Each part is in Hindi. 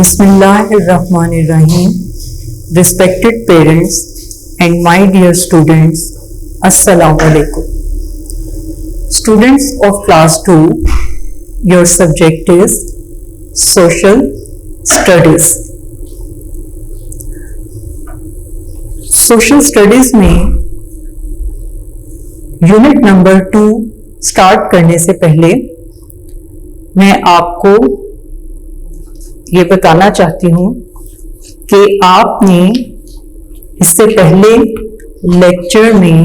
Bismillahirrahmanirrahim. Respected parents and my dear students, Assalamu alaikum. Students of class 2, your subject is Social Studies. Social Studies में यूनिट नंबर 2 स्टार्ट करने से पहले मैं आपको ये बताना चाहती हूँ कि आपने इससे पहले लेक्चर में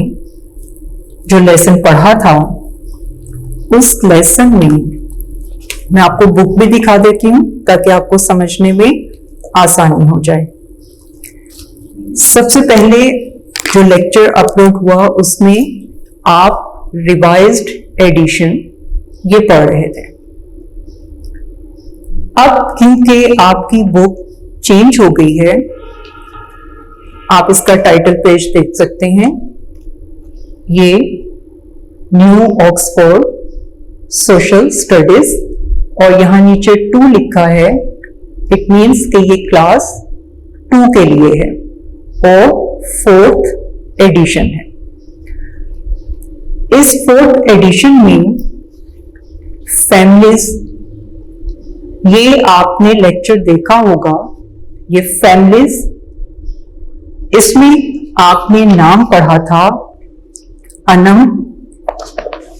जो लेसन पढ़ा था उस लेसन में मैं आपको बुक भी दिखा देती हूँ ताकि आपको समझने में आसानी हो जाए। सबसे पहले जो लेक्चर अपलोड हुआ उसमें आप रिवाइज्ड एडिशन ये पढ़ रहे थे। अब क्योंकि आपकी बुक चेंज हो गई है, आप इसका टाइटल पेज देख सकते हैं। ये न्यू ऑक्सफोर्ड सोशल स्टडीज और यहां नीचे 2 लिखा है। इट मीन्स कि ये क्लास 2 के लिए है और 4th एडिशन है। इस 4th एडिशन में फैमिलीज, ये आपने लेक्चर देखा होगा, ये फैमिलीज, इसमें आपने नाम पढ़ा था अनम।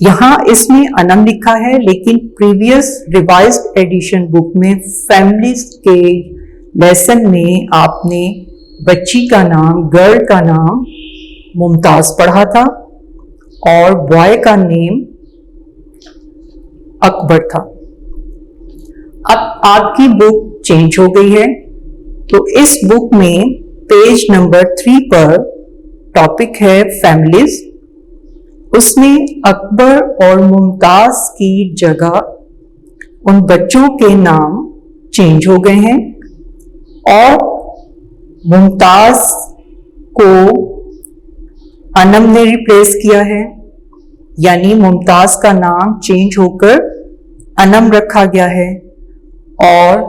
यहां इसमें अनम लिखा है लेकिन प्रीवियस रिवाइज्ड एडिशन बुक में फैमिलीज के लेसन में आपने बच्ची का नाम, गर्ल का नाम मुमताज पढ़ा था और बॉय का नेम अकबर था। अब आपकी बुक चेंज हो गई है तो इस बुक में पेज नंबर 3 पर टॉपिक है फैमिलीज। उसमें अकबर और मुमताज की जगह उन बच्चों के नाम चेंज हो गए हैं और मुमताज को अनम ने रिप्लेस किया है, यानी मुमताज का नाम चेंज होकर अनम रखा गया है और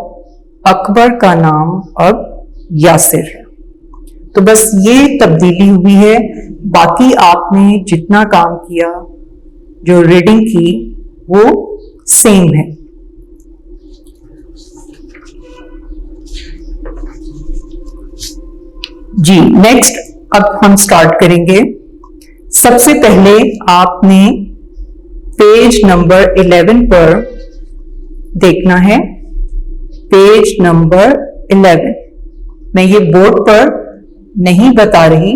अकबर का नाम अब यासिर है। तो बस ये तब्दीली हुई है, बाकी आपने जितना काम किया, जो रीडिंग की, वो सेम है। जी नेक्स्ट अब हम स्टार्ट करेंगे। सबसे पहले आपने पेज नंबर 11 पर देखना है। पेज नंबर 11 मैं ये बोर्ड पर नहीं बता रही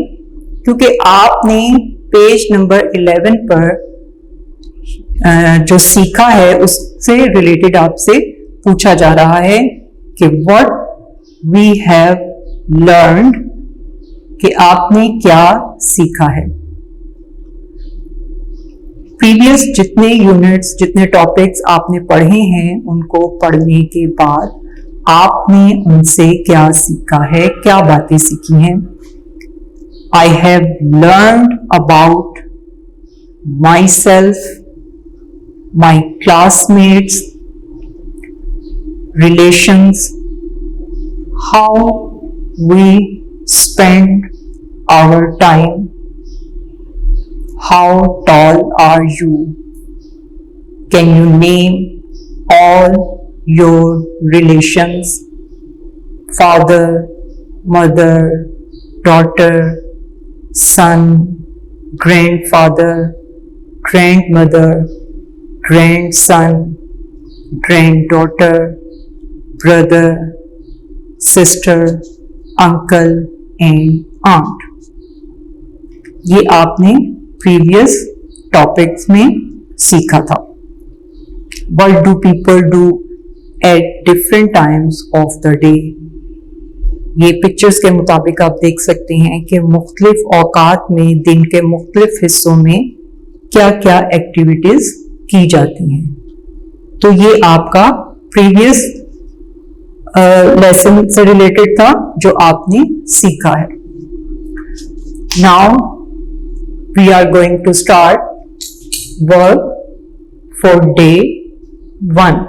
क्योंकि आपने पेज नंबर 11 पर जो सीखा है उससे रिलेटेड आपसे पूछा जा रहा है कि व्हाट वी हैव लर्न्ड, कि आपने क्या सीखा है। प्रीवियस जितने यूनिट्स, जितने टॉपिक्स आपने पढ़े हैं, उनको पढ़ने के बाद आपने उनसे क्या सीखा है, क्या बातें सीखी हैं। I have learned about myself, my classmates, relations, how we spend our time, how tall are you, can you name all your relations, father, mother, daughter, son, grandfather, grandmother, grandson, granddaughter, brother, sister, uncle and aunt. ये आपने प्रीवियस टॉपिक्स में सीखा था। What do people do at different times of the day? ये पिक्चर्स के मुताबिक आप देख सकते हैं कि मुख्तलिफ औकात में दिन के मुख्तलिफ हिस्सों में क्या क्या एक्टिविटीज की जाती हैं। तो ये आपका प्रीवियस लेसन से रिलेटेड था जो आपने सीखा है। Now we are going to start work for day 1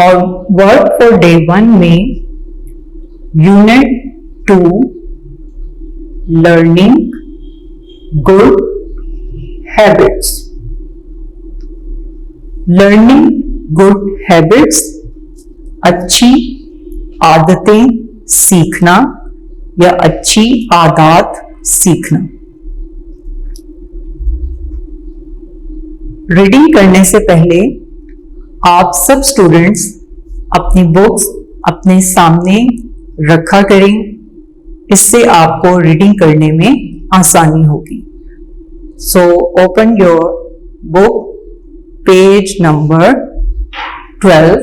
और वर्क फॉर डे 1 में unit 2 learning good habits. Learning good habits अच्छी आदतें सीखना या अच्छी आदत सीखना। रीडिंग करने से पहले आप सब स्टूडेंट्स अपनी बुक्स अपने सामने रखा करें, इससे आपको रीडिंग करने में आसानी होगी। So open your book, page number 12।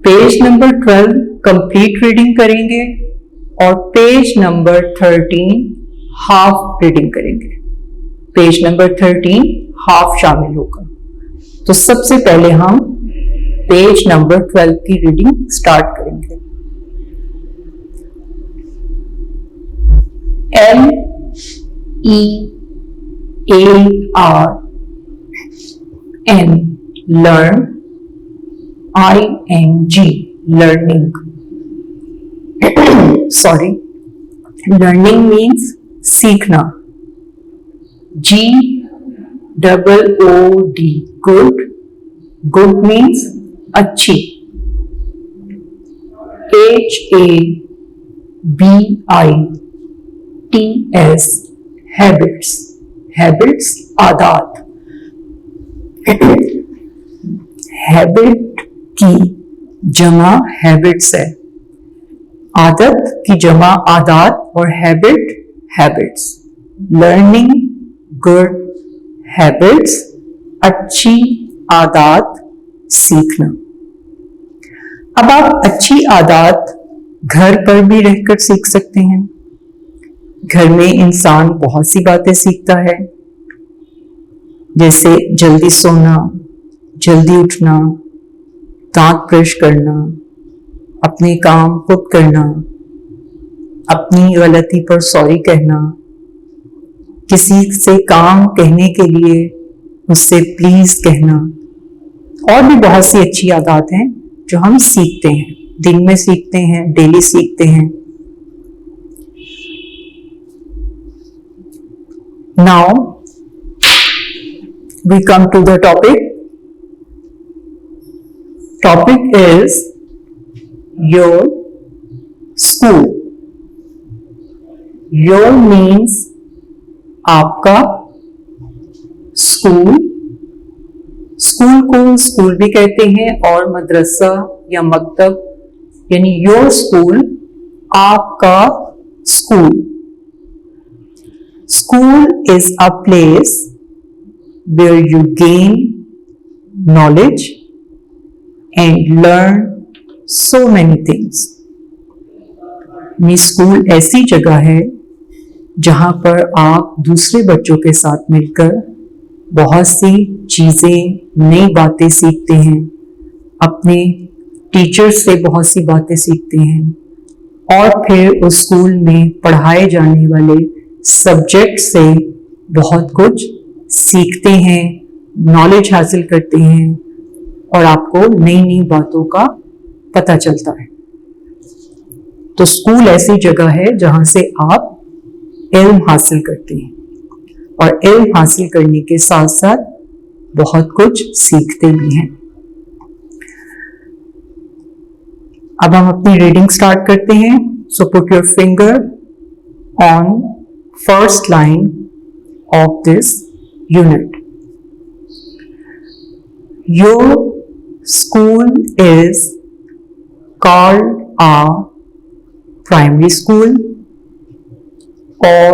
Page number 12 complete reading करेंगे और पेज नंबर 13 हाफ रीडिंग करेंगे। पेज नंबर 13 हाफ शामिल होगा। तो सबसे पहले हम पेज नंबर 12 की रीडिंग स्टार्ट करेंगे। LEARN learn, ING learning sorry, learning means सीखना। GOOD good, good means अच्छी। HABITS habits, habits आदत। हैबिट की जमा हैबिट्स है, आदत की जमा आदत और habit habits. Learning good habits अच्छी आदत सीखना। अब आप अच्छी आदत घर पर भी रहकर सीख सकते हैं। घर में इंसान बहुत सी बातें सीखता है, जैसे जल्दी सोना, जल्दी उठना, दांत ब्रश करना, अपने काम खुद करना, अपनी गलती पर सॉरी कहना, किसी से काम कहने के लिए उससे प्लीज कहना, और भी बहुत सी अच्छी आदत हैं जो हम सीखते हैं, दिन में सीखते हैं, डेली सीखते हैं। Now we come to the topic. Topic is your school. Your means आपका, स्कूल। स्कूल को स्कूल भी कहते हैं और मदरसा या मकतब, यानी योर स्कूल आपका school. School is a place where you gain knowledge and learn so many things. School ऐसी जगह है जहां पर आप दूसरे बच्चों के साथ मिलकर बहुत सी चीजें, नई बातें सीखते हैं, अपने टीचर्स से बहुत सी बातें सीखते हैं और फिर उस स्कूल में पढ़ाए जाने वाले सब्जेक्ट से बहुत कुछ सीखते हैं, नॉलेज हासिल करते हैं और आपको नई नई बातों का पता चलता है। तो स्कूल ऐसी जगह है जहां से आप इल्म हासिल करते हैं और इल्म हासिल करने के साथ साथ बहुत कुछ सीखते भी हैं। अब हम अपनी रीडिंग स्टार्ट करते हैं। So put your finger on first line of this unit. Your school is called a primary school or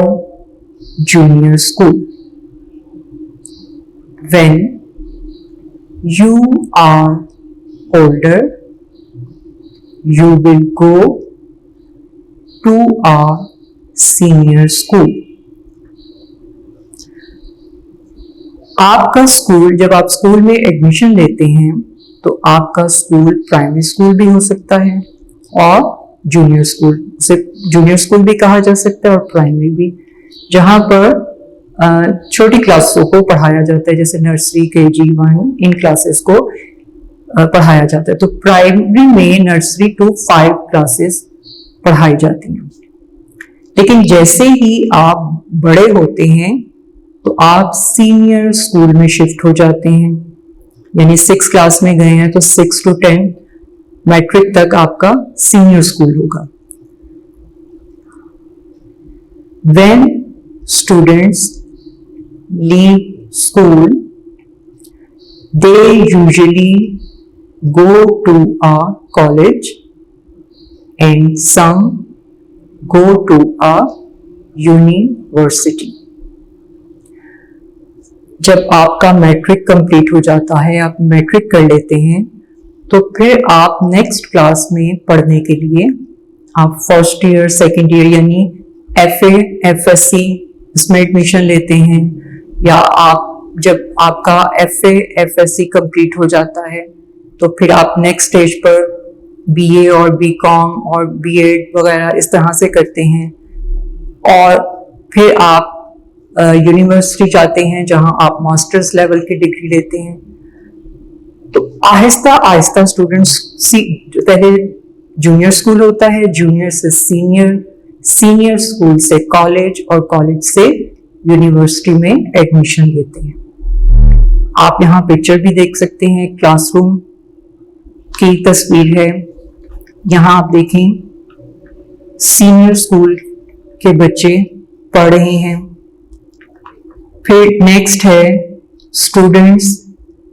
junior school. When you are older, you will go to a senior school. आपका स्कूल, जब आप स्कूल में एडमिशन लेते हैं तो आपका स्कूल प्राइमरी स्कूल भी हो सकता है और जूनियर स्कूल, सिर्फ जूनियर स्कूल भी कहा जा सकता है और प्राइमरी भी, जहाँ पर छोटी क्लासों को पढ़ाया जाता है, जैसे नर्सरी, KG 1, इन क्लासेस को पढ़ाया जाता है। तो प्राइमरी में नर्सरी टू 5 क्लासेस पढ़ाई जाती हैं। लेकिन जैसे ही आप बड़े होते हैं तो आप सीनियर स्कूल में शिफ्ट हो जाते हैं, यानी 6 क्लास में गए हैं तो 6 to 10 मैट्रिक तक आपका सीनियर स्कूल होगा। When students leave school, they usually go to a college and some go to a university. जब आपका मैट्रिक कंप्लीट हो जाता है, आप मैट्रिक कर लेते हैं, तो फिर आप नेक्स्ट क्लास में पढ़ने के लिए आप फर्स्ट ईयर, सेकेंड ईयर यानी FA, FSC इसमें एडमिशन लेते हैं, या आप जब आपका FA, FSC कंप्लीट हो जाता है तो फिर आप नेक्स्ट स्टेज पर BA और BCom और B.Ed वगैरह इस तरह से करते हैं, और फिर आप यूनिवर्सिटी जाते हैं जहां आप मास्टर्स लेवल की डिग्री लेते हैं। तो आहिस्ता आहिस्ता स्टूडेंट्स, पहले जूनियर स्कूल होता है, जूनियर से सीनियर, सीनियर स्कूल से कॉलेज और कॉलेज से यूनिवर्सिटी में एडमिशन लेते हैं। आप यहाँ पिक्चर भी देख सकते हैं, क्लासरूम की तस्वीर है। यहाँ आप देखें सीनियर स्कूल के बच्चे पढ़ रहे हैं। फिर नेक्स्ट है स्टूडेंट्स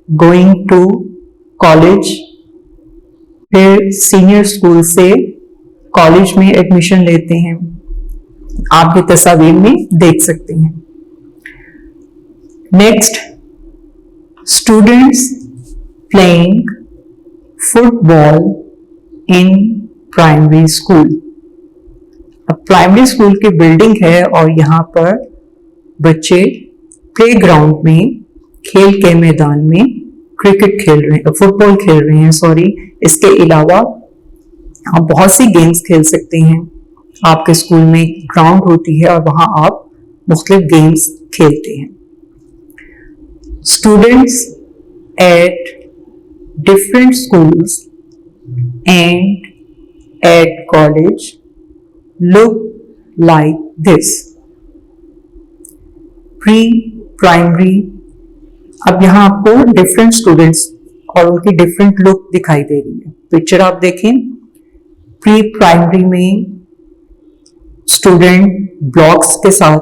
गोइंग टू कॉलेज, फिर सीनियर स्कूल से कॉलेज में एडमिशन लेते हैं। आप ये तस्वीर में देख सकते हैं। Next, students playing football in primary school. अब प्राइमरी स्कूल की बिल्डिंग है और यहाँ पर बच्चे प्लेग्राउंड में, खेल के मैदान में क्रिकेट खेल रहे हैं, फुटबॉल खेल रहे हैं, सॉरी। इसके अलावा आप बहुत सी गेम्स खेल सकते हैं। आपके स्कूल में ग्राउंड होती है और वहां आप मुख्तलिफ गेम्स खेलते हैं। Students at different schools and at college look like this. Pre primary, अब यहाँ आपको डिफरेंट स्टूडेंट्स और उनकी डिफरेंट लुक दिखाई दे रही है। पिक्चर आप देखें, प्री प्राइमरी में स्टूडेंट ब्लॉक्स के साथ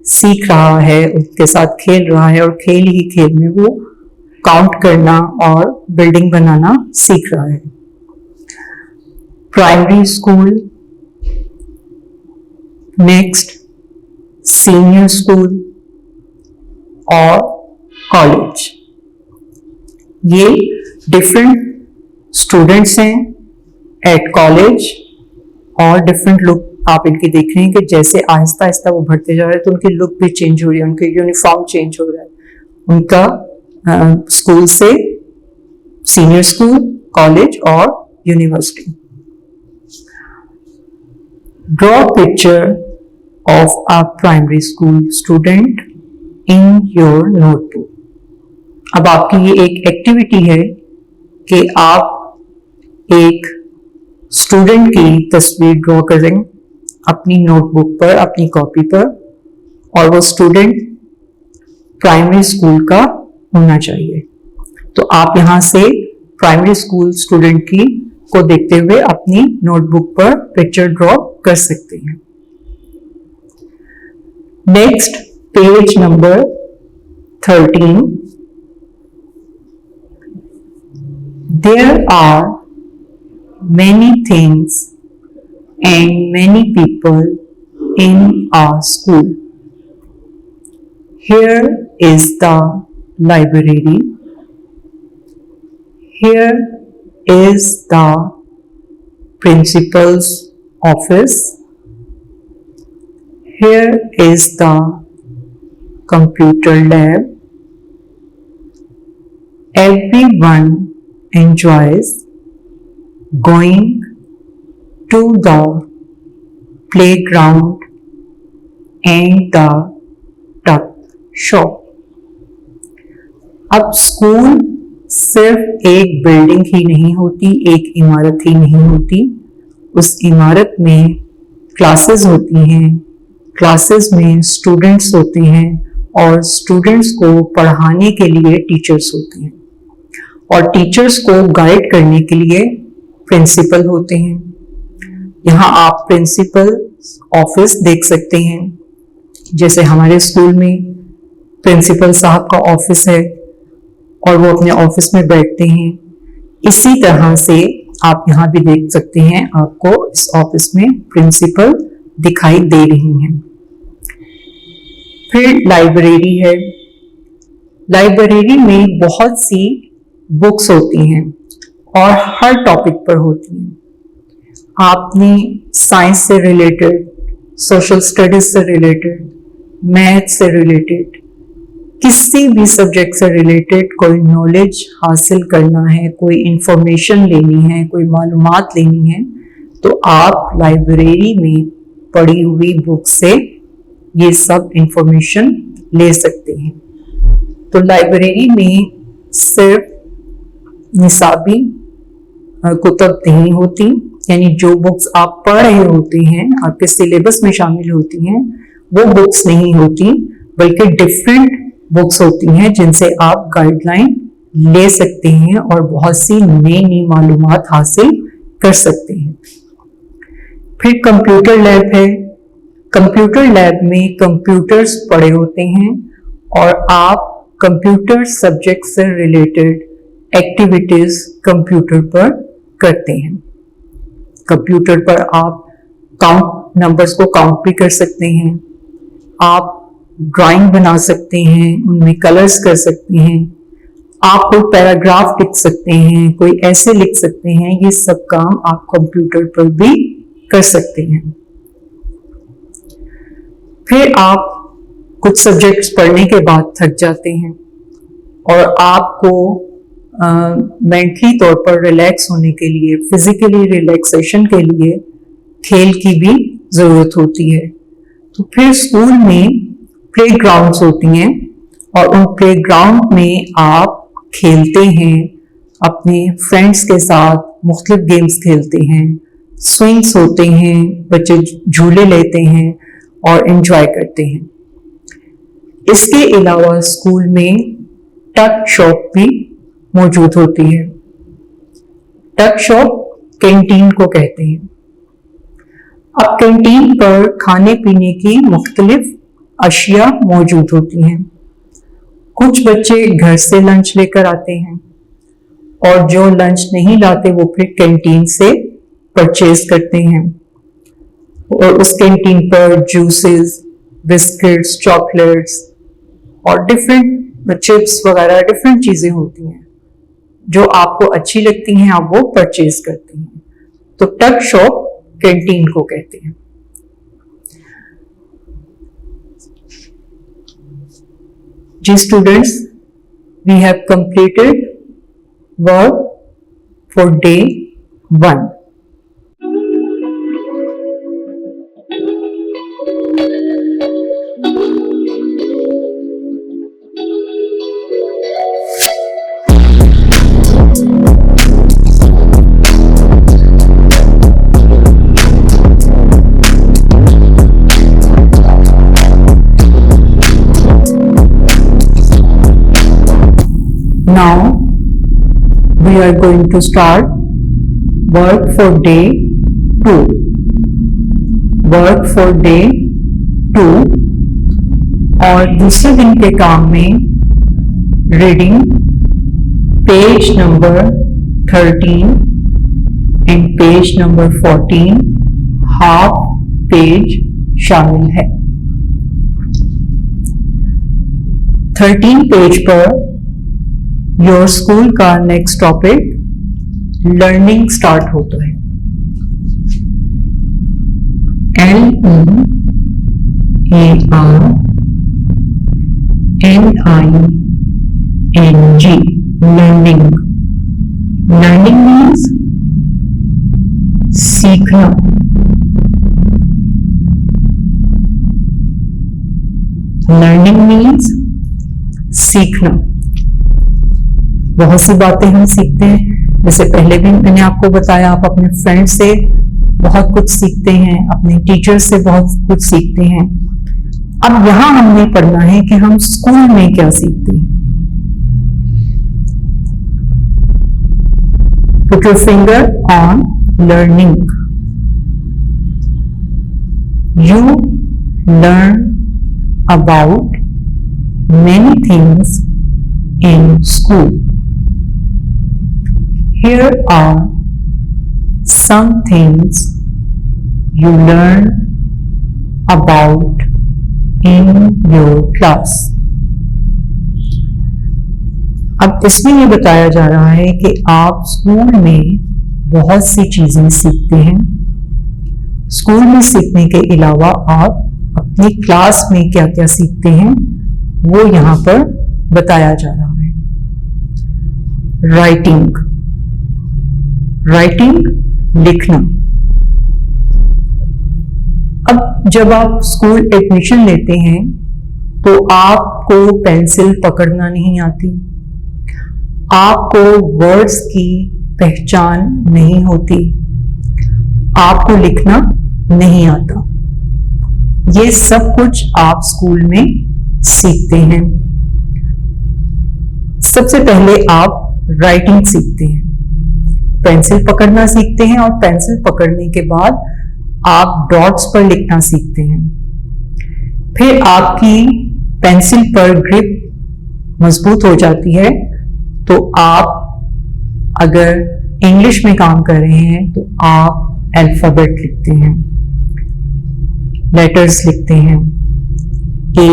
सीख रहा है, उनके साथ खेल रहा है, और खेल ही खेल में वो काउंट करना और बिल्डिंग बनाना सीख रहा है। Primary school, next senior school और कॉलेज। ये डिफरेंट स्टूडेंट्स हैं एट कॉलेज और डिफरेंट लुक आप इनकी देख रहे हैं कि जैसे आहिस्ता आहिस्ता वो बढ़ते जा रहे हैं तो उनकी लुक भी चेंज हो रही है, उनके यूनिफॉर्म चेंज हो रहा है, उनका स्कूल से सीनियर स्कूल, कॉलेज और university. Draw picture of a primary school student in your notebook. अब आपकी ये एक एक्टिविटी है कि आप एक स्टूडेंट की तस्वीर ड्रॉ करें अपनी नोटबुक पर, अपनी कॉपी पर, और वो स्टूडेंट प्राइमरी स्कूल का होना चाहिए। तो आप यहां से प्राइमरी स्कूल स्टूडेंट की को देखते हुए अपनी नोटबुक पर पिक्चर ड्रॉ कर सकते हैं। Next, page number 13। There are many things and many people in our school. Here is the library. Here is the principal's office. Here is the computer lab. Everyone enjoys going to the playground and the tuck shop. अब स्कूल सिर्फ एक बिल्डिंग ही नहीं होती, एक इमारत ही नहीं होती। उस इमारत में क्लासेस होती हैं, क्लासेस में स्टूडेंट्स होते हैं और स्टूडेंट्स को पढ़ाने के लिए टीचर्स होते हैं और टीचर्स को गाइड करने के लिए प्रिंसिपल होते हैं। यहाँ आप प्रिंसिपल ऑफिस देख सकते हैं। जैसे हमारे स्कूल में प्रिंसिपल साहब का ऑफिस है और वो अपने ऑफिस में बैठते हैं, इसी तरह से आप यहाँ भी देख सकते हैं, आपको इस ऑफिस में प्रिंसिपल दिखाई दे रही हैं। फिर लाइब्रेरी है। लाइब्रेरी में बहुत सी बुक्स होती हैं और हर टॉपिक पर होती हैं। आपने साइंस से रिलेटेड, सोशल स्टडीज से रिलेटेड, मैथ से रिलेटेड, किसी भी सब्जेक्ट से रिलेटेड कोई नॉलेज हासिल करना है, कोई इंफॉर्मेशन लेनी है, कोई मालूमात लेनी है, तो आप लाइब्रेरी में पढ़ी हुई बुक से ये सब इंफॉर्मेशन ले सकते हैं। तो लाइब्रेरी में सिर्फ निसाबी कुतब नहीं होती, यानी जो बुक्स आप पढ़ रहे होते हैं, आपके सिलेबस में शामिल होती हैं, वो बुक्स नहीं होती, बल्कि डिफरेंट बुक्स होती हैं जिनसे आप गाइडलाइन ले सकते हैं और बहुत सी नई नई मालूमात हासिल कर सकते हैं। फिर कंप्यूटर लैब है। कंप्यूटर लैब में कंप्यूटर्स पड़े होते हैं और आप कंप्यूटर सब्जेक्ट से रिलेटेड एक्टिविटीज कंप्यूटर पर करते हैं। कंप्यूटर पर आप काउंट नंबर्स को काउंट भी कर सकते हैं, आप ड्राइंग बना सकते हैं, उनमें कलर्स कर सकते हैं, आप कोई पैराग्राफ लिख सकते हैं, कोई ऐसे लिख सकते हैं। ये सब काम आप कंप्यूटर पर भी कर सकते हैं। फिर आप कुछ सब्जेक्ट्स पढ़ने के बाद थक जाते हैं और आपको मेंटली तौर पर रिलैक्स होने के लिए, फिजिकली रिलैक्सेशन के लिए खेल की भी जरूरत होती है। तो फिर स्कूल में प्लेग्राउंड्स होती हैं और उन प्लेग्राउंड में आप खेलते हैं, अपने फ्रेंड्स के साथ मुख्तलिफ गेम्स खेलते हैं, स्विंग्स होते हैं, बच्चे झूले लेते हैं और एंजॉय करते हैं। इसके अलावा स्कूल में टक शॉप भी मौजूद होती है। टक शॉप कैंटीन को कहते हैं। अब कैंटीन पर खाने पीने की मुख्तलिफ अशिया मौजूद होती हैं। कुछ बच्चे घर से लंच लेकर आते हैं और जो लंच नहीं लाते वो फिर कैंटीन से परचेज करते हैं और उस कैंटीन पर जूसेस, बिस्किट्स, चॉकलेट्स और डिफरेंट चिप्स वगैरह डिफरेंट चीजें होती हैं जो आपको अच्छी लगती हैं, आप वो परचेज करते हैं। तो टक शॉप कैंटीन को कहते हैं। जी students, we have completed work for day 1। Now we are going to start work for day 2. Work for day 2 और दूसरे दिन के काम में reading page number 13 and page number 14 half page शामिल है। 13 पेज पर योर स्कूल का नेक्स्ट टॉपिक लर्निंग स्टार्ट होता है। LEARNING, learning. Learning means सीखना। Learning means सीखना। बहुत सी बातें हम सीखते हैं, जैसे पहले भी मैंने आपको बताया, आप अपने फ्रेंड से बहुत कुछ सीखते हैं, अपने टीचर से बहुत कुछ सीखते हैं। अब यहां हमने पढ़ना है कि हम स्कूल में क्या सीखते हैं। Put your finger on learning. You learn about many things in school. Here are some things you learn about in your class. अब इसमें ये बताया जा रहा है कि आप स्कूल में बहुत सी चीजें सीखते हैं। स्कूल में सीखने के अलावा आप अपनी क्लास में क्या क्या सीखते हैं वो यहाँ पर बताया जा रहा है। राइटिंग, लिखना। अब जब आप स्कूल एडमिशन लेते हैं तो आपको पेंसिल पकड़ना नहीं आती, आपको वर्ड्स की पहचान नहीं होती, आपको लिखना नहीं आता। ये सब कुछ आप स्कूल में सीखते हैं। सबसे पहले आप राइटिंग सीखते हैं, पेंसिल पकड़ना सीखते हैं, और पेंसिल पकड़ने के बाद आप डॉट्स पर लिखना सीखते हैं। फिर आपकी पेंसिल पर ग्रिप मजबूत हो जाती है, तो आप अगर इंग्लिश में काम कर रहे हैं तो आप अल्फाबेट लिखते हैं, लेटर्स लिखते हैं, A,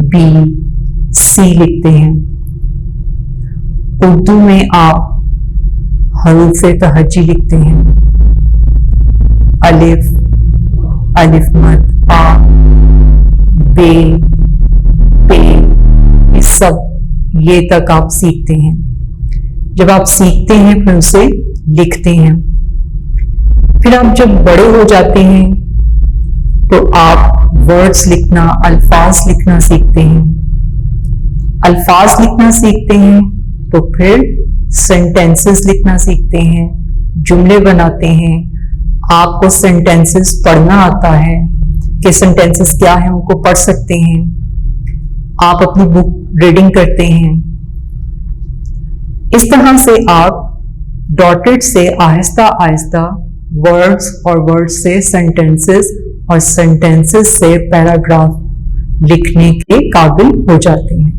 B, C लिखते हैं। उर्दू में आप हरूफ तहज्जी लिखते हैं, अलिफ, अलिफ मद, आ, बे, पे, ये सब ये तक आप सीखते हैं। जब आप सीखते हैं फिर उसे लिखते हैं। फिर आप जब बड़े हो जाते हैं तो आप वर्ड्स लिखना, अल्फाज लिखना सीखते हैं। अल्फाज लिखना सीखते हैं तो फिर सेंटेंसेस लिखना सीखते हैं, जुमले बनाते हैं। आपको सेंटेंसेस पढ़ना आता है कि सेंटेंसेस क्या है, उनको पढ़ सकते हैं। आप अपनी बुक रीडिंग करते हैं। इस तरह से आप डॉटेड से आहिस्ता आहिस्ता वर्ड्स, और वर्ड्स से सेंटेंसेस, और सेंटेंसेस से पैराग्राफ लिखने के काबिल हो जाते हैं।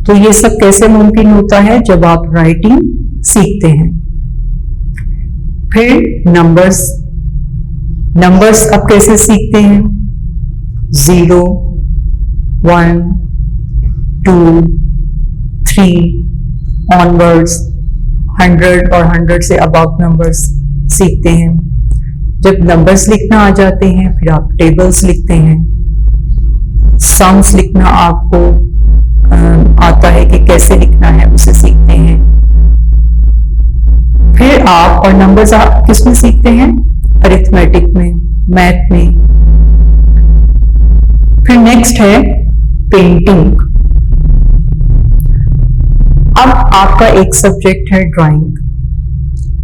तो ये सब कैसे मुमकिन होता है? जब आप राइटिंग सीखते हैं। फिर नंबर्स अब कैसे सीखते हैं? 0, 1, 2, 3 ऑनवर्ड्स, 100 और 100 से अबव नंबर्स सीखते हैं। जब नंबर्स लिखना आ जाते हैं फिर आप टेबल्स लिखते हैं। सम्स लिखना आपको आता है कि कैसे लिखना है, उसे सीखते हैं। फिर आप और नंबर्स आप किस में सीखते हैं? अरिथमेटिक में, मैथ में। फिर नेक्स्ट है पेंटिंग। अब आपका एक सब्जेक्ट है ड्राइंग।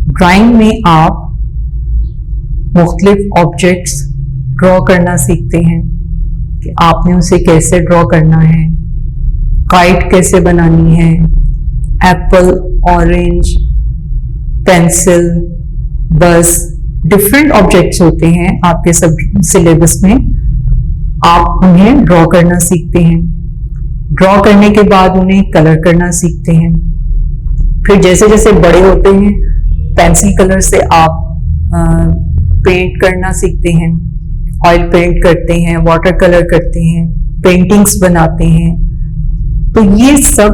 ड्राइंग में आप मुख्तलिफ ऑब्जेक्ट्स ड्रॉ करना सीखते हैं कि आपने उसे कैसे ड्रॉ करना है, काइट कैसे बनानी है, एप्पल, ऑरेंज, पेंसिल, बस, डिफरेंट ऑब्जेक्ट्स होते हैं आपके सब सिलेबस में। आप उन्हें ड्रॉ करना सीखते हैं। ड्रॉ करने के बाद उन्हें कलर करना सीखते हैं। फिर जैसे जैसे बड़े होते हैं पेंसिल कलर से आप पेंट करना सीखते हैं, ऑयल पेंट करते हैं, वाटर कलर करते हैं, पेंटिंग्स बनाते हैं। तो ये सब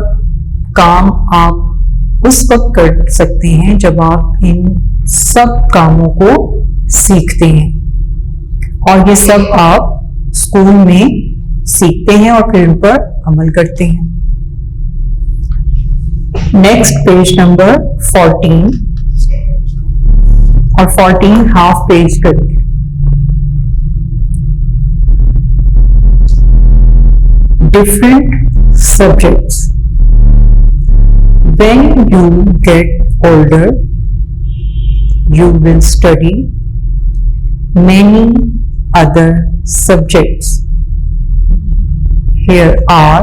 काम आप उस वक्त कर सकते हैं जब आप इन सब कामों को सीखते हैं, और ये सब आप स्कूल में सीखते हैं और फिर उन पर अमल करते हैं। नेक्स्ट पेज नंबर 14 और 14 हाफ पेज करेंगे। Different subjects. When you get older, you will study many other subjects. Here are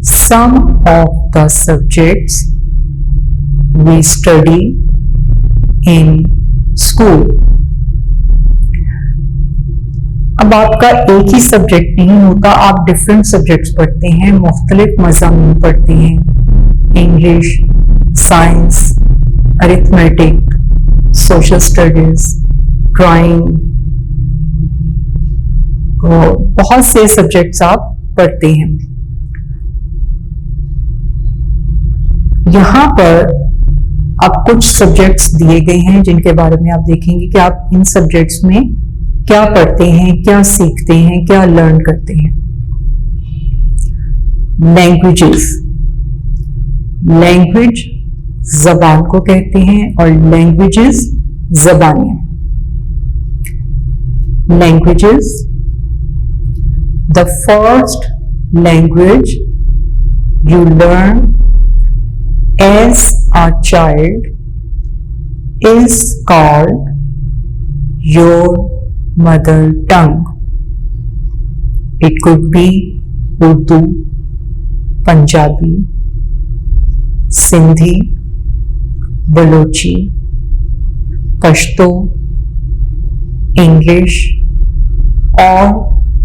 some of the subjects we study in school. अब आपका एक ही सब्जेक्ट नहीं होता, आप डिफरेंट सब्जेक्ट्स पढ़ते हैं, मुख्तलिफ मज़ामीन पढ़ते हैं। English, science, arithmetic, social studies, drawing, बहुत से सब्जेक्ट्स आप पढ़ते हैं। यहाँ पर अब कुछ सब्जेक्ट्स दिए गए हैं जिनके बारे में आप देखेंगे कि आप इन सब्जेक्ट्स में क्या पढ़ते हैं, क्या सीखते हैं, क्या लर्न करते हैं। लैंग्वेजेस, लैंग्वेज जबान को कहते हैं और लैंग्वेजेस जबानें। Languages, the first language you learn as a child is called your mother tongue. It could be Urdu, Punjabi, Sindhi, Balochi, Pashto, English, or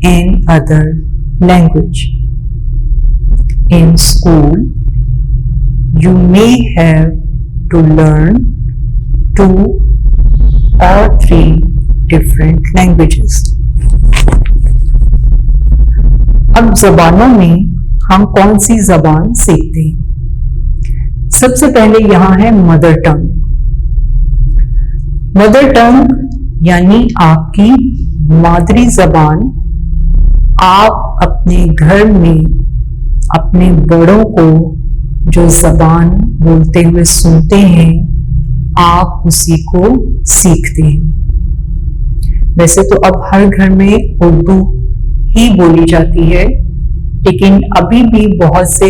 any other language. In school, you may have to learn 2 or 3 different languages. अब जबानों में हम कौन सी जबान सीखते हैं? सबसे पहले यहाँ है मदर टंग। मदर टंग यानी आपकी मादरी जबान। आप अपने घर में अपने बड़ों को जो जबान बोलते हुए सुनते हैं, आप उसी को सीखते हैं। वैसे तो अब हर घर में उर्दू ही बोली जाती है, लेकिन अभी भी बहुत से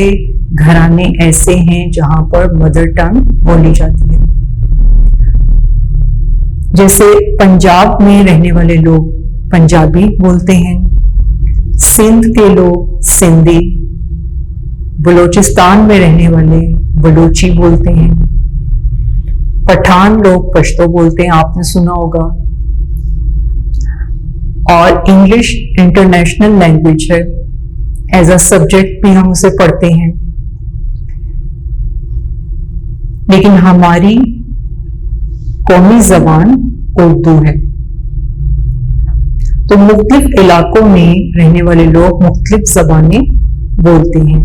घराने ऐसे हैं जहां पर मदर टंग बोली जाती है। जैसे पंजाब में रहने वाले लोग पंजाबी बोलते हैं, सिंध के लोग सिंधी, बलूचिस्तान में रहने वाले बलूची बोलते हैं, पठान लोग पश्तो बोलते हैं, आपने सुना होगा। और इंग्लिश इंटरनेशनल लैंग्वेज है, एज अ सब्जेक्ट भी हम उसे पढ़ते हैं, लेकिन हमारी कौमी जबान उर्दू है। तो मुख्तलिफ इलाकों में रहने वाले लोग मुख्तलिफ जबानें बोलते हैं,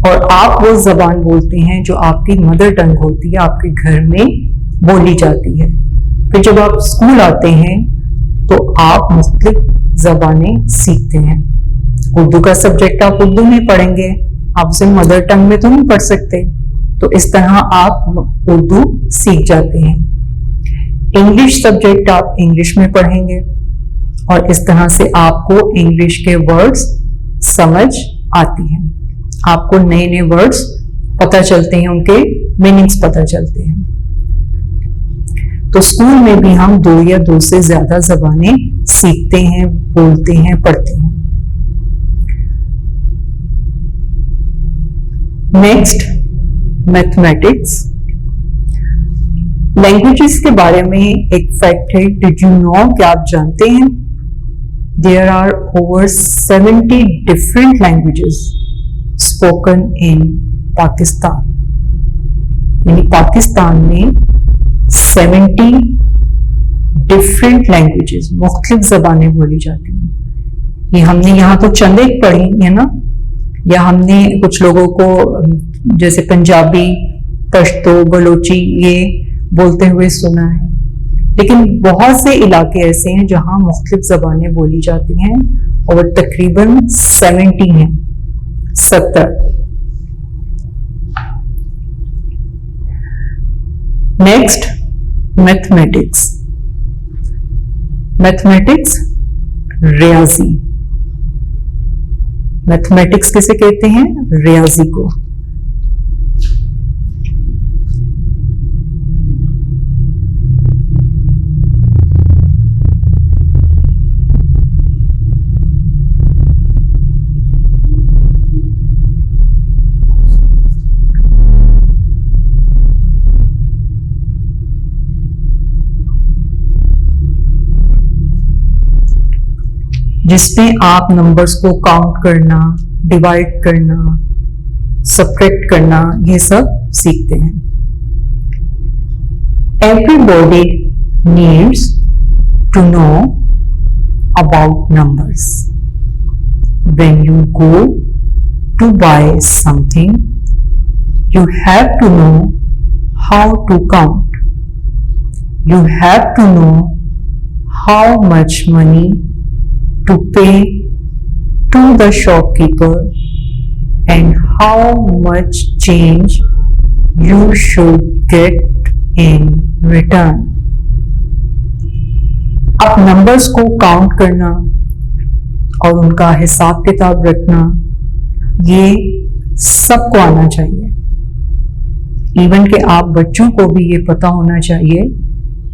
और आप वो जबान बोलते हैं जो आपकी मदर टंग होती है, आपके घर में बोली जाती है। फिर जब आप स्कूल आते हैं तो आप मुख्तलिफ जबानें सीखते हैं। उर्दू का सब्जेक्ट आप उर्दू में पढ़ेंगे, आप उसे मदर टंग में तो नहीं पढ़ सकते, तो इस तरह आप उर्दू सीख जाते हैं। इंग्लिश सब्जेक्ट आप इंग्लिश में पढ़ेंगे, और इस तरह से आपको इंग्लिश के वर्ड्स समझ आती हैं, आपको नए नए वर्ड्स पता चलते हैं, उनके मीनिंग्स पता चलते हैं। तो स्कूल में भी हम 2 या 2 से ज्यादा जबानें सीखते हैं, बोलते हैं, पढ़ते हैं। Next, mathematics. लैंग्वेजेस के बारे में एक फैक्ट है, डिड यू नो, क्या आप जानते हैं? There are over 70 different languages spoken in Pakistan. यानी पाकिस्तान में 70 डिफरेंट लैंग्वेजेस, मुख्तलिफ जबानें बोली जाती हैं। ये हमने यहाँ तो चंद एक पढ़ी है ना, या हमने कुछ लोगों को जैसे पंजाबी, पश्तो, बलोची ये बोलते हुए सुना है, लेकिन बहुत से इलाके ऐसे हैं जहां मुख्तलिफ जबानें बोली जाती हैं और तकरीबन 70 हैं, 70। Next, mathematics. मैथमेटिक्स रियाजी। मैथमेटिक्स किसे कहते हैं? रियाजी को। जिसमें आप नंबर्स को काउंट करना, डिवाइड करना, सब्ट्रैक्ट करना, ये सब सीखते हैं। Everybody needs to know about numbers. When you go to buy something, you have to know how to count. You have to know how much money to pay to the shopkeeper and how much change you should get in return. अब नंबर्स को काउंट करना और उनका हिसाब किताब रखना, ये सबको आना चाहिए। इवन कि आप बच्चों को भी ये पता होना चाहिए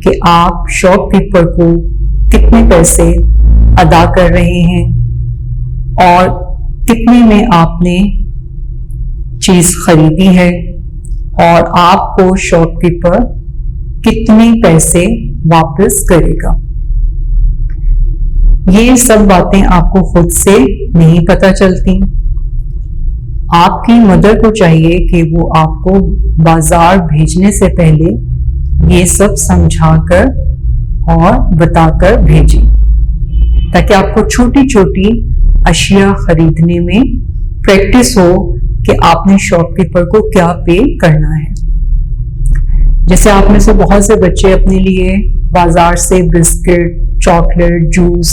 कि आप शॉपकीपर को कितने पैसे अदा कर रहे हैं और कितने में आपने चीज खरीदी है और आपको शॉपकीपर कितने पैसे वापस करेगा। ये सब बातें आपको खुद से नहीं पता चलती। आपकी मदर को चाहिए कि वो आपको बाजार भेजने से पहले ये सब समझाकर और बताकर भेजे, ताकि आपको छोटी छोटी अशिया खरीदने में प्रैक्टिस हो कि आपने शॉपकीपर को क्या पे करना है। जैसे आप में से बहुत से बच्चे अपने लिए बाजार से बिस्किट, चॉकलेट, जूस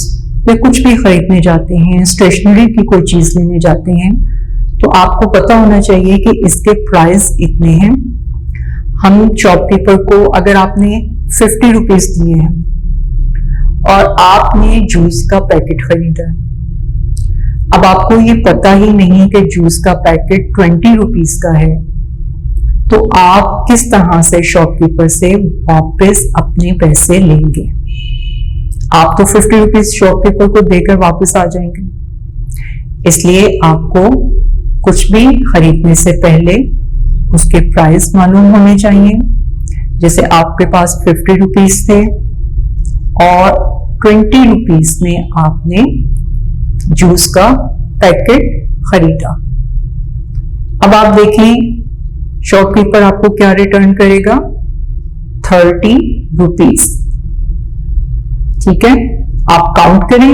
या कुछ भी खरीदने जाते हैं, स्टेशनरी की कोई चीज लेने जाते हैं, तो आपको पता होना चाहिए कि इसके प्राइस इतने हैं। हम शॉपकीपर को, अगर आपने 50 रुपीज दिए हैं और आपने जूस का पैकेट खरीदा, अब आपको ये पता ही नहीं कि जूस का पैकेट 20 रुपीज का है, तो आप किस तरह से शॉपकीपर से वापस अपने पैसे लेंगे? आप तो 50 रुपीज शॉपकीपर को देकर वापस आ जाएंगे। इसलिए आपको कुछ भी खरीदने से पहले उसके प्राइस मालूम होने चाहिए। जैसे आपके पास 50 रुपीज थे और 20 रुपीज में आपने जूस का पैकेट खरीदा। अब आप देखें शॉपकीपर आपको क्या रिटर्न करेगा? 30 रुपीज। ठीक है, आप काउंट करें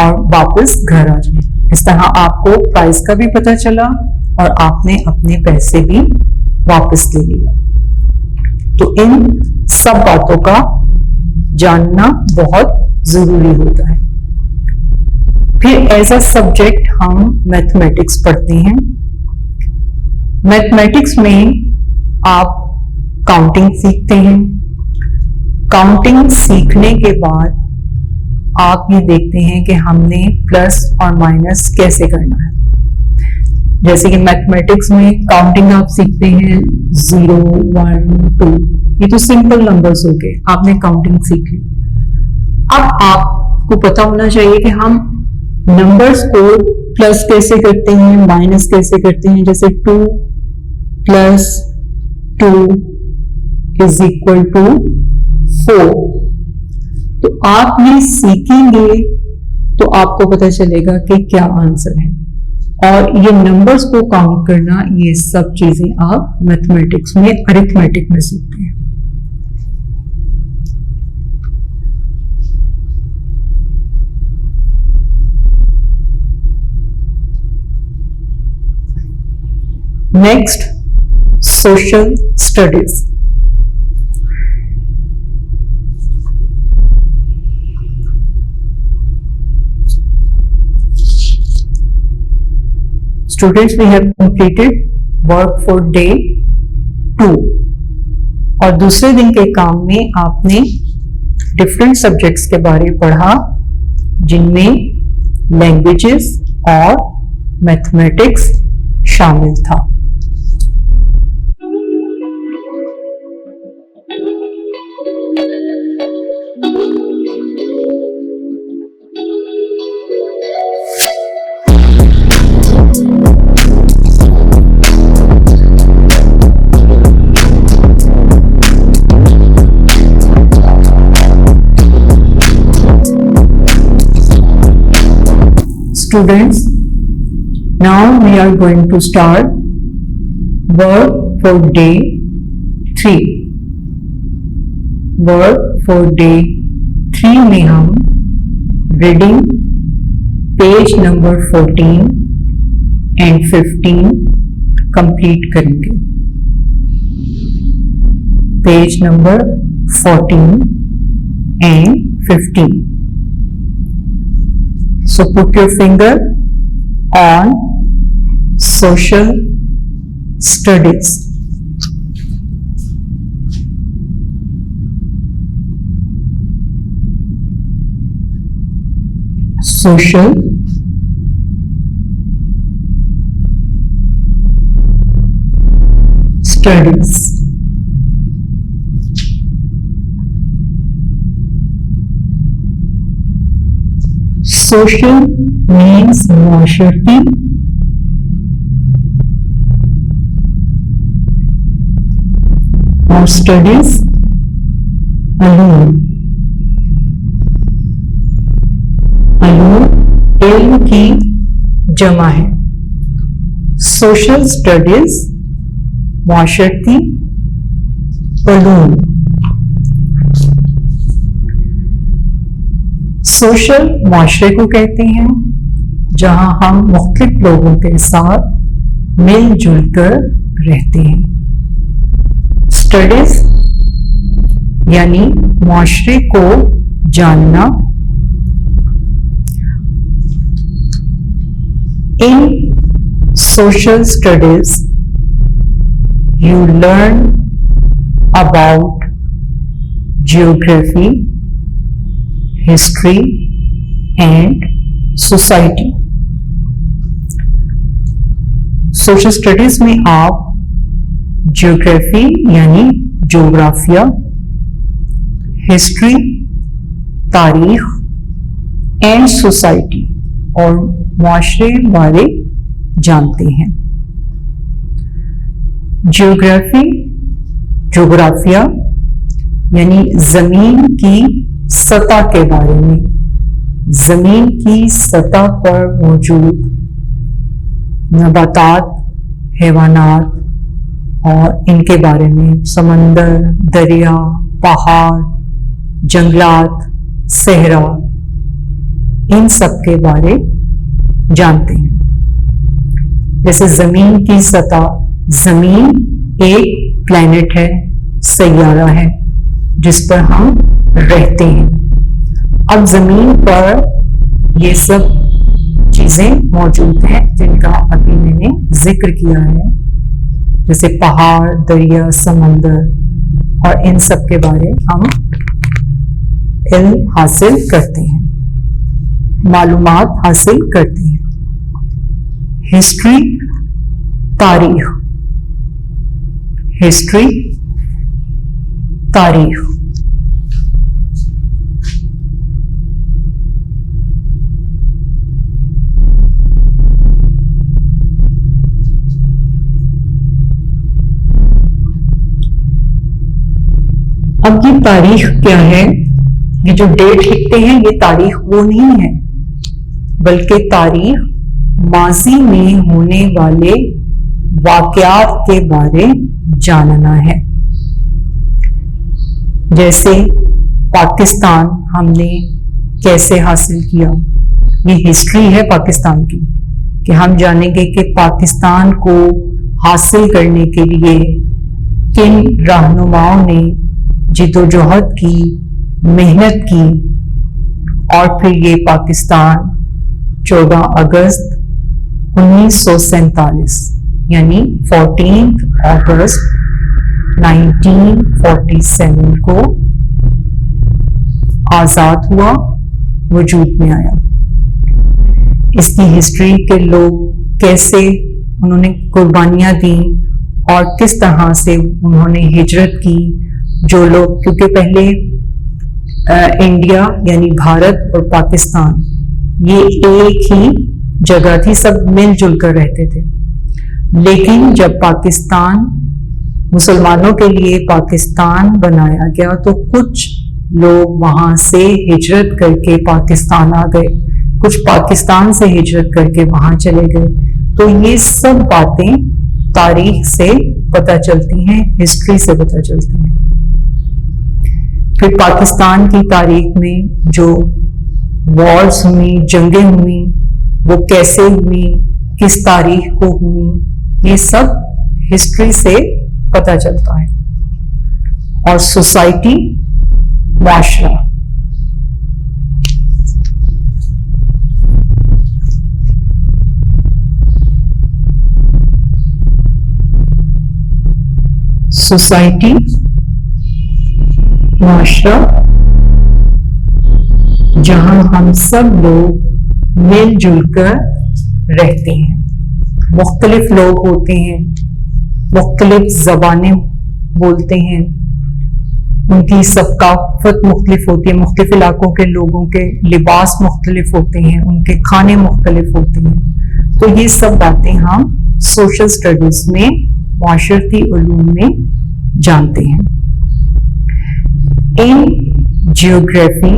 और वापस घर आ जाए। इस तरह आपको प्राइस का भी पता चला और आपने अपने पैसे भी वापस ले लिए। तो इन सब बातों का जानना बहुत जरूरी होता है। फिर एज अ सब्जेक्ट हम मैथमेटिक्स पढ़ते हैं। मैथमेटिक्स में आप काउंटिंग सीखते हैं। काउंटिंग सीखने के बाद आप ये देखते हैं कि हमने प्लस और माइनस कैसे करना है। जैसे कि मैथमेटिक्स में काउंटिंग आप सीखते हैं 0, 1, 2, ये तो सिंपल नंबर्स हो गए, आपने काउंटिंग सीख ली। अब आपको पता होना चाहिए कि हम नंबर्स को प्लस कैसे करते हैं, माइनस कैसे करते हैं। जैसे 2 + 2 = 4। तो आप ये सीखेंगे तो आपको पता चलेगा कि क्या आंसर है। और ये नंबर्स को काउंट करना, ये सब चीजें आप मैथमेटिक्स में, अरिथमेटिक में सीखते हैं। Next, social studies. Students, we have completed work for day 2 और दूसरे दिन के काम में आपने डिफरेंट सब्जेक्ट्स के बारे में पढ़ा, जिनमें लैंग्वेजेस और मैथमेटिक्स शामिल था। Students, now we are going to start work for day 3. Work for day 3 में हम reading page number 14 and 15 complete करेंगे। Page number 14 and 15. So put your finger on social studies. Social studies. Social means माशरती, और स्टडीज अलूम। अलूम इल्म की जमा है। सोशल स्टडीज माशरती अलूम। सोशल माशरे को कहते हैं जहां हम मुख्तलिफ लोगों के साथ मिलजुल कर रहते हैं। स्टडीज यानी माशरे को जानना। In social studies you learn about geography, history and society. Social studies में आप जियोग्राफी यानी जोग्राफिया, हिस्ट्री तारीख एंड सोसाइटी और मुआशरे बारे जानते हैं। जियोग्राफी जोग्राफिया यानी जमीन की सतह के बारे में, जमीन की सतह पर मौजूद नबातात, हैवानात और इनके बारे में, समंदर, दरिया, पहाड़, जंगलात, सहरा, इन सब के बारे जानते हैं। जैसे जमीन की सतह, जमीन एक प्लैनेट है, सैयारा है जिस पर हम रहते हैं। अब जमीन पर ये सब चीजें मौजूद हैं जिनका अभी मैंने जिक्र किया है, जैसे पहाड़, दरिया, समंदर, और इन सब के बारे हम इल्म हासिल करते हैं, मालूमात हासिल करते हैं। हिस्ट्री तारीख, हिस्ट्री तारीख। अब ये तारीख क्या है? ये जो डेट लिखते हैं ये तारीख वो नहीं है, बल्कि तारीख माजी में होने वाले वाकयात के बारे जानना है। जैसे पाकिस्तान हमने कैसे हासिल किया, ये हिस्ट्री है पाकिस्तान की, कि हम जानेंगे कि पाकिस्तान को हासिल करने के लिए किन रहनुमाओं ने जिद्दोजहद की, मेहनत की और फिर ये पाकिस्तान 14 अगस्त 1947 यानी 14 अगस्त 1947 को आजाद हुआ, वजूद में आया। इसकी हिस्ट्री के लोग कैसे उन्होंने कुर्बानियां दी और किस तरह से उन्होंने हिजरत की। जो लोग, क्योंकि पहले इंडिया यानी भारत और पाकिस्तान ये एक ही जगह थी, सब मिलजुल कर रहते थे। लेकिन जब पाकिस्तान मुसलमानों के लिए पाकिस्तान बनाया गया तो कुछ लोग वहां से हिजरत करके पाकिस्तान आ गए, कुछ पाकिस्तान से हिजरत करके वहां चले गए। तो ये सब बातें तारीख से पता चलती हैं, हिस्ट्री से पता चलती हैं। फिर पाकिस्तान की तारीख में जो वॉर्स हुई, जंगें हुई, वो कैसे हुई, किस तारीख को हुई, ये सब हिस्ट्री से पता चलता है। और सोसाइटी, माशरा, सोसाइटी, माशरा, जहां हम सब लोग मिलजुल कर रहते हैं। मुख्तलिफ लोग होते हैं, मुख्तलिफ ज़बानें बोलते हैं, उनकी सकाफत मुख्तलिफ होती है, मुख्तलिफ इलाकों के लोगों के लिबास मुख्तलिफ होते हैं, उनके खाने मुख्तलिफ होते हैं। तो ये सब बातें हम सोशल स्टडीज में, माशरती उलूम में जानते हैं। इन geography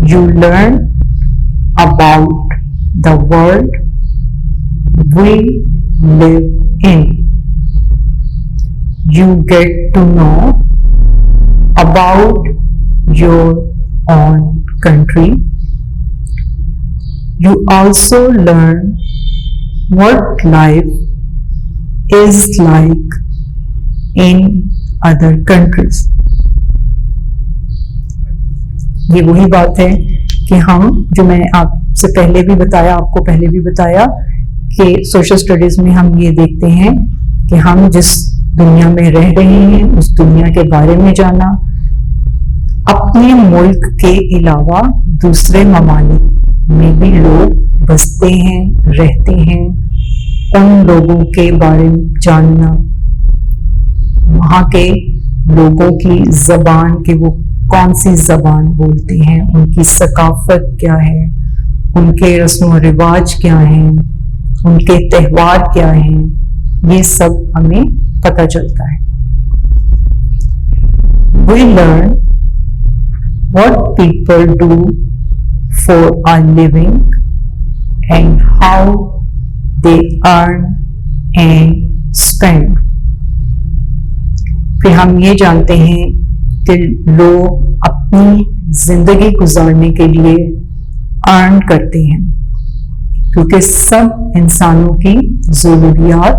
you learn about the world we live in. You get to know about your own country. You also learn what life is like in other countries. ये वही बात है कि हम, जो मैंने आपसे पहले भी बताया, आपको पहले भी बताया कि सोशल स्टडीज में हम ये देखते हैं कि हम जिस दुनिया में रह रहे हैं उस दुनिया के बारे में जाना, अपने मुल्क के अलावा दूसरे ममालिक में भी लोग बसते हैं, रहते हैं, उन लोगों के बारे में जानना, वहाँ के लोगों की ज़बान के वो कौन सी जबान बोलते हैं, उनकी सकाफत क्या है, उनके रस्म रिवाज क्या हैं, उनके त्यौहार क्या हैं, ये सब हमें पता चलता है। We learn what people do for a living and how they earn and spend. फिर हम ये जानते हैं कि लोग अपनी जिंदगी गुजारने के लिए अर्न करते हैं, क्योंकि सब इंसानों की ज़रूरियात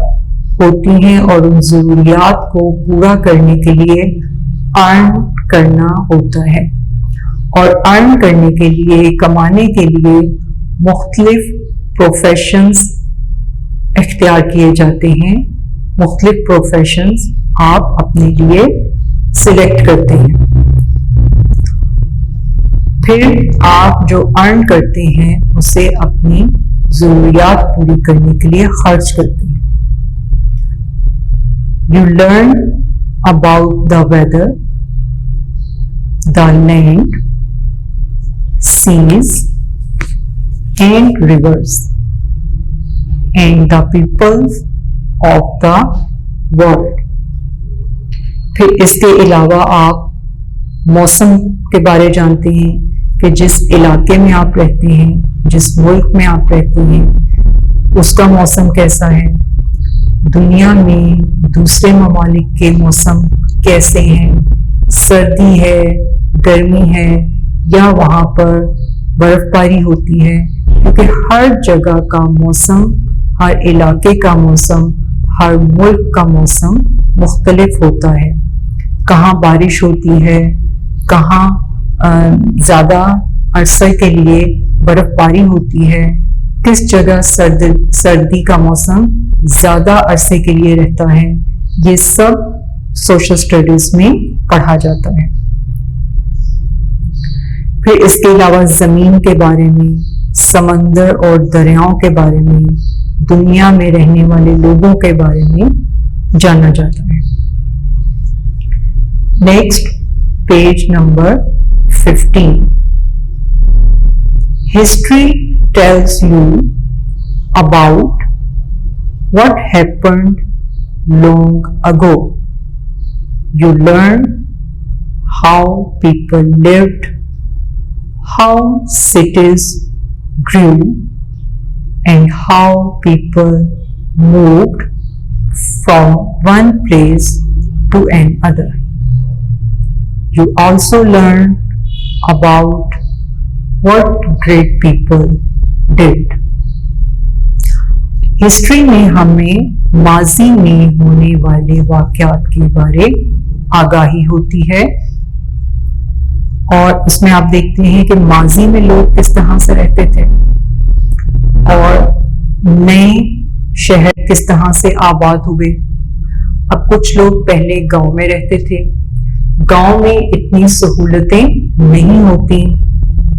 होती हैं और उन ज़रूरियात को पूरा करने के लिए अर्न करना होता है। और अर्न करने के लिए, कमाने के लिए मुख्तलिफ प्रोफेशंस इख्तियार किए जाते हैं, मुख्तलिफ प्रोफेशंस आप अपने लिए सिलेक्ट करते हैं। फिर आप जो अर्न करते हैं उसे अपनी जरूरियात पूरी करने के लिए खर्च करते हैं। You learn about the weather, the land, seas and rivers and the peoples of the world. फिर इसके अलावा आप मौसम के बारे जानते हैं कि जिस इलाके में आप रहते हैं, जिस मुल्क में आप रहते हैं, उसका मौसम कैसा है, दुनिया में दूसरे ममालिक के मौसम कैसे हैं, सर्दी है, गर्मी है या वहाँ पर बर्फबारी होती है, क्योंकि हर जगह का मौसम हर इलाके का मौसम, हर मुल्क का मौसम मुख्तलिफ होता है। कहाँ बारिश होती है, कहाँ ज़्यादा अरसे के लिए बर्फबारी होती है, किस जगह सर्दी का मौसम ज़्यादा अरसे के लिए रहता है, ये सब सोशल स्टडीज में पढ़ा जाता है। फिर इसके अलावा ज़मीन के बारे में, समंदर और दरियाओं के बारे में, दुनिया में रहने वाले लोगों के बारे में जाना जाता है। Next, page number 15। History tells you about what happened long ago. You learn how people lived, how cities grew, and how people moved from one place to another. You also learn about what great people did. History में हमें माजी में होने वाले वाक़यात के बारे आगाही होती है, और उसमें आप देखते हैं कि माजी में लोग किस तरह से रहते थे और नए शहर किस तरह से आबाद हुए। अब कुछ लोग पहले गांव में रहते थे, गांव में इतनी सहूलतें नहीं होती,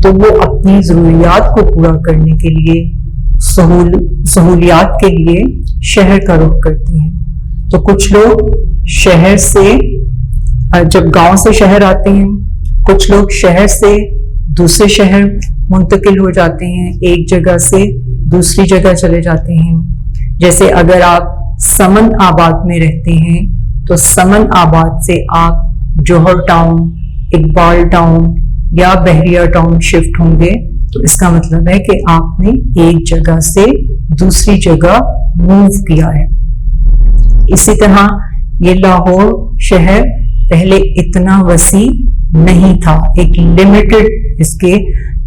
तो वो अपनी ज़रूरियात को पूरा करने के लिए सहूलियात के लिए शहर का रुख करते हैं। तो कुछ लोग शहर से, जब गांव से शहर आते हैं, कुछ लोग शहर से दूसरे शहर मुंतकिल हो जाते हैं, एक जगह से दूसरी जगह चले जाते हैं। जैसे अगर आप समन आबाद में रहते हैं तो समन आबाद से आप जौहर टाउन, इकबाल टाउन या बहरिया टाउन शिफ्ट होंगे, तो इसका मतलब है कि आपने एक जगह से दूसरी जगह मूव किया है। इसी तरह ये लाहौर शहर पहले इतना वसी नहीं था, एक लिमिटेड इसके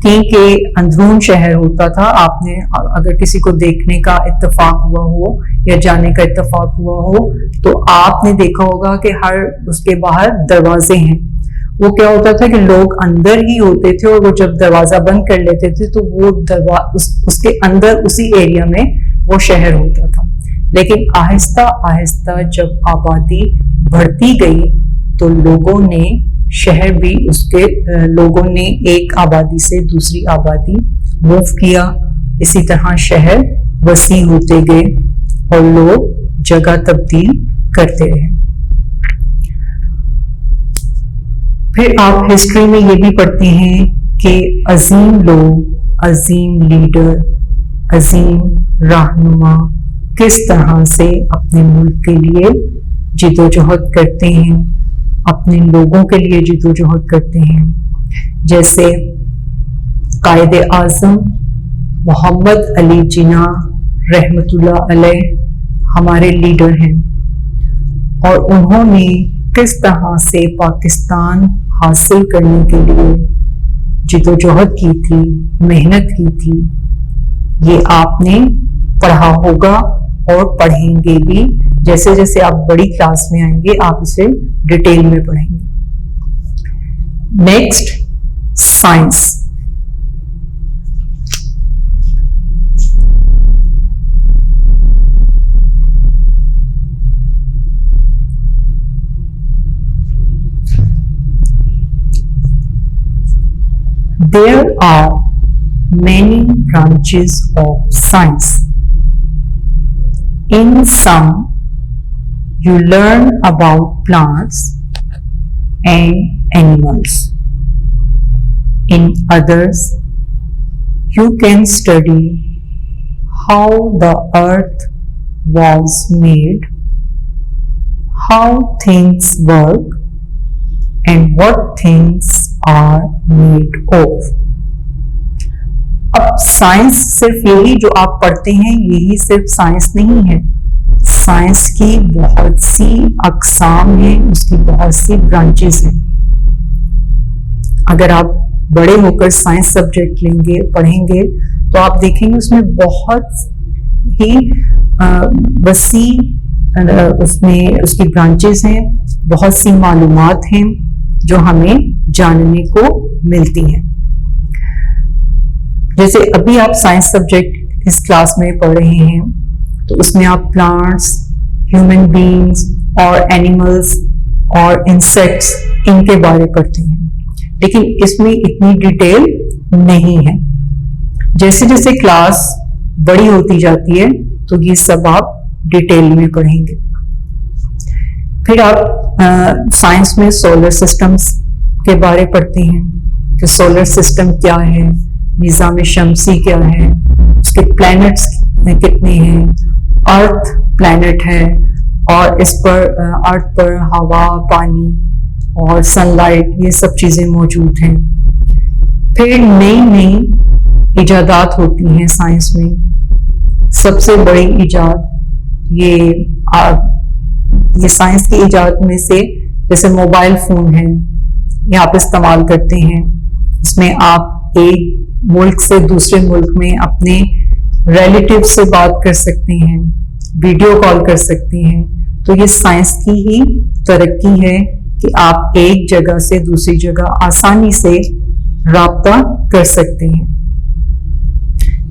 के अंदरून शहर होता था। आपने अगर किसी को देखने का इत्तेफाक हुआ हो या जाने का इत्तेफाक हुआ हो तो आपने देखा होगा कि हर उसके बाहर दरवाजे हैं। वो क्या होता था कि लोग अंदर ही होते थे और वो जब दरवाजा बंद कर लेते थे तो वो उसके अंदर उसी एरिया में वो शहर होता था। लेकिन आहिस्ता आहिस्ता जब आबादी बढ़ती गई तो लोगों ने शहर भी लोगों ने एक आबादी से दूसरी आबादी मूव किया। इसी तरह शहर वसी होते गए और लोग जगह तब्दील करते रहे। फिर आप हिस्ट्री में ये भी पढ़ते हैं कि अजीम लोग, अजीम लीडर, अजीम रहनुमा किस तरह से अपने मुल्क के लिए जिदोजहद करते हैं, अपने लोगों के लिए जिदोजहद करते हैं। जैसे कायद आज़म मोहम्मद अली जिन्ना रहमतुल्लाह अलैह हमारे लीडर हैं, और उन्होंने किस तरह से पाकिस्तान हासिल करने के लिए जिदोजहद की थी, मेहनत की थी, ये आपने पढ़ा होगा और पढ़ेंगे भी। जैसे जैसे आप बड़ी क्लास में आएंगे आप इसे डिटेल में पढ़ेंगे। Next, science. There are many branches of science. In some, you learn about plants and animals. In others, you can study how the earth was made, how things work, and what things are made of. अब साइंस सिर्फ यही जो आप पढ़ते हैं यही सिर्फ साइंस नहीं है। साइंस की बहुत सी अकसाम हैं, उसकी बहुत सी ब्रांचेस हैं। अगर आप बड़े होकर साइंस सब्जेक्ट लेंगे, पढ़ेंगे, तो आप देखेंगे उसमें बहुत ही वसी उसमें उसकी ब्रांचेस हैं, बहुत सी मालूमात हैं जो हमें जानने को मिलती हैं। जैसे अभी आप साइंस सब्जेक्ट इस क्लास में पढ़ रहे हैं, तो उसमें आप प्लांट्स, ह्यूमन बीइंग्स और एनिमल्स और इंसेक्ट्स इनके बारे पढ़ते हैं, लेकिन इसमें इतनी डिटेल नहीं है। जैसे जैसे क्लास बड़ी होती जाती है तो ये सब आप डिटेल में पढ़ेंगे। फिर आप साइंस में सोलर सिस्टम्स के बारे पढ़ते हैं कि सोलर सिस्टम क्या है, निज़ाम शमसी क्या है, उसके प्लैनेट्स कितने हैं, अर्थ प्लैनेट है और इस पर अर्थ पर हवा, पानी और सनलाइट ये सब चीजें मौजूद हैं। फिर नई नई इजादात होती हैं साइंस में। सबसे बड़ी इजाद ये साइंस की इजाद में से जैसे मोबाइल फोन है, ये आप इस्तेमाल करते हैं। इसमें आप एक मुल्क से दूसरे मुल्क में अपने रिलेटिव से बात कर सकते हैं, वीडियो कॉल कर सकते हैं। तो ये साइंस की ही तरक्की है कि आप एक जगह से दूसरी जगह आसानी से राब्ता कर सकते हैं।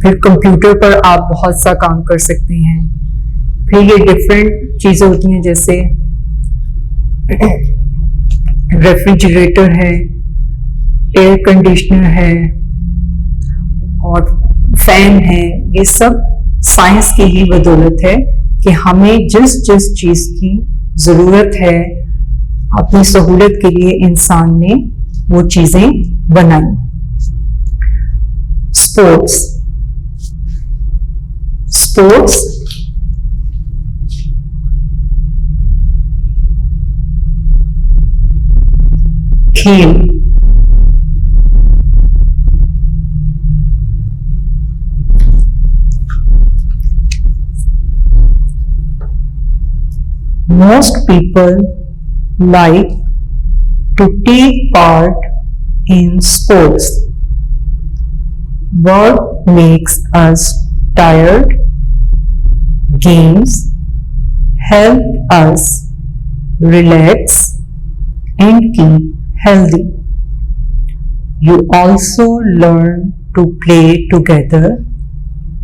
फिर कंप्यूटर पर आप बहुत सा काम कर सकते हैं। फिर ये डिफरेंट चीजें होती हैं, जैसे रेफ्रिजरेटर है, एयर कंडीशनर है और फैन है। ये सब साइंस की ही बदौलत है कि हमें जिस जिस चीज की जरूरत है अपनी सहूलत के लिए इंसान ने वो चीजें बनाई। स्पोर्ट्स खेल, most people like to take part in sports. Work makes us tired. Games help us relax and keep healthy. You also learn to play together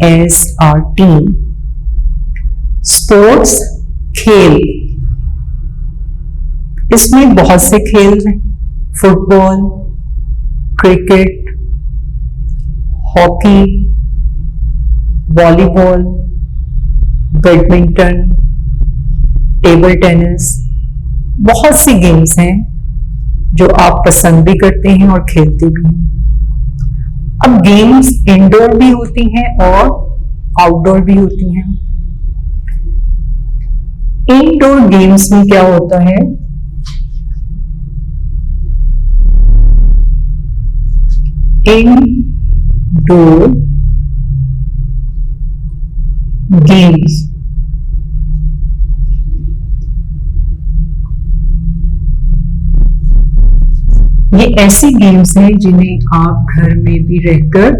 as a team. Sports खेल, इसमें बहुत से खेल हैं। Football, cricket, hockey, volleyball, badminton, table tennis, बहुत सी गेम्स हैं जो आप पसंद भी करते हैं और खेलते भी हैं। अब गेम्स इंडोर भी होती हैं और आउटडोर भी होती हैं। इनडोर गेम्स में क्या होता है, इनडोर गेम्स ये ऐसी गेम्स हैं जिन्हें आप घर में भी रहकर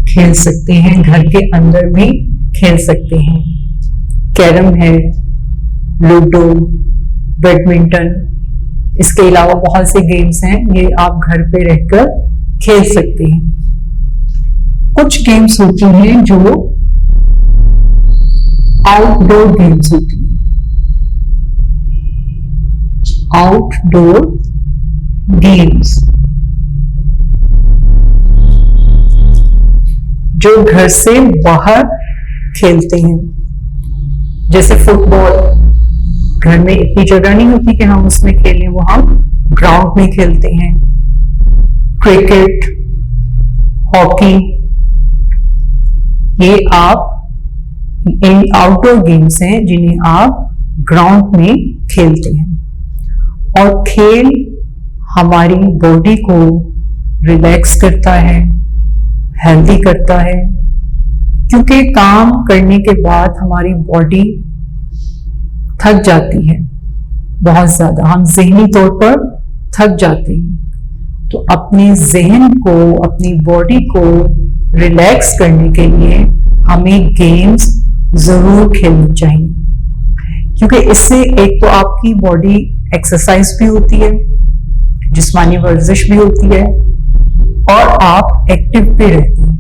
खेल सकते हैं, घर के अंदर भी खेल सकते हैं। कैरम है, लूडो, बैडमिंटन, इसके अलावा बहुत से गेम्स हैं, ये आप घर पे रहकर खेल सकते हैं। कुछ गेम्स होती हैं जो आउटडोर गेम्स होती हैं। आउटडोर गेम्स जो घर से बाहर खेलते हैं, जैसे फुटबॉल। घर में इतनी जगह नहीं होती कि हम उसमें खेलें, वो हम ग्राउंड में खेलते हैं। क्रिकेट, हॉकी, ये आप आउटडोर गेम्स हैं जिन्हें आप ग्राउंड में खेलते हैं। और खेल हमारी बॉडी को रिलैक्स करता है, हेल्दी करता है, क्योंकि काम करने के बाद हमारी बॉडी थक जाती है बहुत ज्यादा, हम ज़हनी तौर पर थक जाते हैं। तो अपने जहन को, अपनी बॉडी को रिलैक्स करने के लिए हमें गेम्स जरूर खेलनी चाहिए, क्योंकि इससे एक तो आपकी बॉडी एक्सरसाइज भी होती है, जिस्मानी वर्जिश भी होती है और आप एक्टिव भी रहते हैं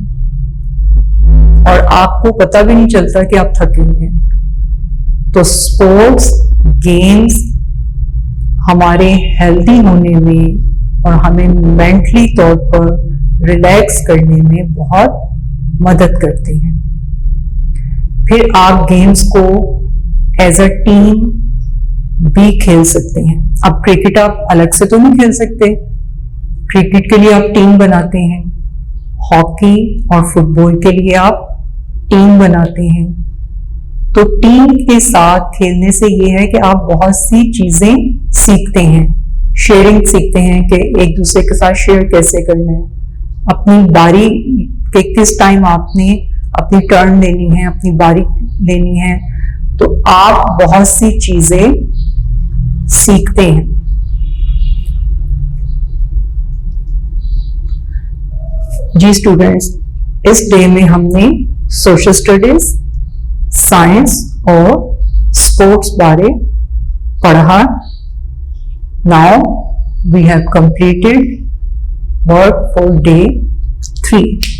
और आपको पता भी नहीं चलता कि आप थके हुए हैं। तो स्पोर्ट्स गेम्स हमारे हेल्दी होने में और हमें मेंटली तौर पर रिलैक्स करने में बहुत मदद करते हैं। फिर आप गेम्स को एज अ टीम भी खेल सकते हैं। अब क्रिकेट आप अलग से तो नहीं खेल सकते, क्रिकेट के लिए आप टीम बनाते हैं, हॉकी और फुटबॉल के लिए आप टीम बनाते हैं। तो टीम के साथ खेलने से ये है कि आप बहुत सी चीजें सीखते हैं, शेयरिंग सीखते हैं कि एक दूसरे के साथ शेयर कैसे करना है, अपनी बारी के किस टाइम आपने अपनी टर्न लेनी है, अपनी बारी लेनी है। तो आप बहुत सी चीजें सीखते हैं। जी स्टूडेंट्स, इस डे में हमने सोशल स्टडीज, साइंस और स्पोर्ट्स बारे पढ़ा। Now we have completed work for day 3।